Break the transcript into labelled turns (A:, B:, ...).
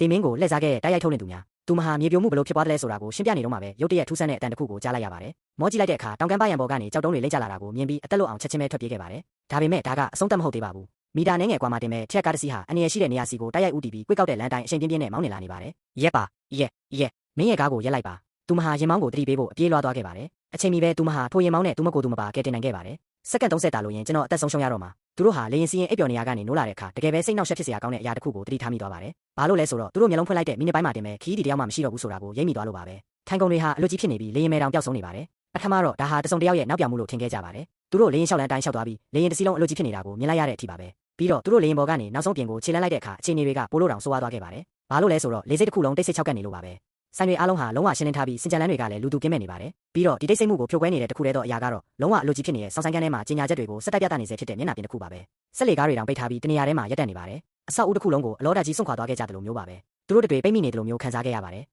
A: တေမင်းကိုလက်စားခဲ့တိုက်ရိုက်ထုတ်နေသူများသူမဟာမြေပြိုမှုဘလို့ဖြစ်ပွားတယ်လဲဆိုတာကိုရှင်းပြနေတော့မှပဲရုတ်တရက်ထူးဆန်းတဲ့အတန်တစ်ခုကိုကြားလိုက်ရပါတယ်မောကြည့်လိုက်တဲ့အခါတောင်ကမ်းပါးရံပေါ်ကနေကြောက်တုံးတွေလိမ့်ကျလာတာကိုမြင်ပြီးအသက်လွတ်အောင်ချက်ချင်းပဲထွက်ပြေးခဲ့ပါတယ်ဒါပေမဲ့ဒါကအဆုံးသတ်မဟုတ်သေးပါဘူးမီတာနဲ့ငယ်ကွာမှတင်မဲ့ထက်ကားတစ်စီးဟာအနေရရှိတဲ့နေရာစီကိုတိုက်ရိုက်ဦးတည်ပြီးquick ကောက်တဲ့လမ်းတိုင်းအချိန်ပြင်းပြင်းနဲ့မောင်းနေလာနေပါတယ်ရက်ပါရက်မင်းရဲ့ကားကိုရက်လိုက်ပါသူမဟာရင်မောင်းကိုတတိပေးဖို့အပြေးလွှားသွားခဲ့ပါတယ်အချိန်မီပဲသူမဟာထိုရင်မောင်းနဲ့သူမကိုသူမပါကဲတင်နိုင်ခဲ့ပါတယ်စက္ကန့်30တာလို့ရင်ကျွန်တော်အသက်ဆုံးရှုံးရတော့မှာသူတို့ဟာလေရင်စီရင်အိပ်ပျော်နေရကနေနိုးလာတဲ့အခါတကယ်ပဲစိတ်နှောက်ယှက်ဖြစ်စရာကောင်းတဲ့အရာတစ်ခုကိုတတိထားမိသွားပါတယ်ဘာလို့လဲဆိုတော့သူတို့မျက်လုံးဖွင့်လိုက်တဲ့မိနစ်ပိုင်းမှာတင်မဲ့ခီးဒီတယောက်မှမရှိတော့ဘူးဆိုတာကိုရိပ်မိသွားလို့ပါပဲထိုင်ကုန်တွေဟာအလွတ်ကြီးဖြစ်နေပြီးလေရင်မဲတောင်ပျောက်ဆုံးနေပါတယ်ပထမတော့ဒါဟာတစုံတယောက်ရဲ့နောက်ပြောင်မှုလို့ထင်ခဲ့ကြပါတယ်သူတို့လေရင်လျှောက်လန်းတိုင်းလျှောက်သွားပြီးလေရင်တစ်စီးလုံးအလွတ်ကြီးဖြစ်နေတာကိုမြင်လိုက်ရတဲ့အထိပါပဲပြီးတော့သူတို့လေရင်ပေါ်ကနေနောက်ဆုံးပြင်ကိုခြေလန်းလိုက်တဲ့အခါအခြေအနေတွေကပိုလို့တောင်ဆိုးဝါးသွားခဲ့ပါတယ်ဘာလို့လဲဆိုတော့လေစိတ်တစ်ခုလုံးတိတ်ဆိတ်ချောက်ကပ်နေလို့ပါပဲဆိုင်တွေအားလုံးဟာလုံးဝရှင်းလင်းထားပြီးစင်ကြံလန်းတွေကလည်းလူသူကင်းမဲ့နေပါတယ်ပြီးတော့ဒီတိတ်ဆိတ်မှုကိုဖြိုခွဲနေတဲ့တစ်ခုတည်းသောအရာကတော့လုံးဝအလွတ်ကြီးဖြစ်နေတဲ့စောင်းဆိုင်ကန်းထဲမှာကြီးညာချက်တွေကိုစက်တက်ပြသနေစေဖြစ်တဲ့မျက်နှာပြင်တစ်ခုပါပဲဆက်လေကားတွေတောင်ပိတ်ထားပြီးတနေရာထဲမှာရပ်တန့်နေပါတယ်အဆောက်အဦတစ်ခုလုံးကိုအလောတာကြီးစွန့်ခွာသွားခဲ့ကြတယ်လို့မျိုးပါပဲသူတို့တွေပိတ်မိနေတယ်လို့မျိုးခံစားခဲ့ရပါတယ်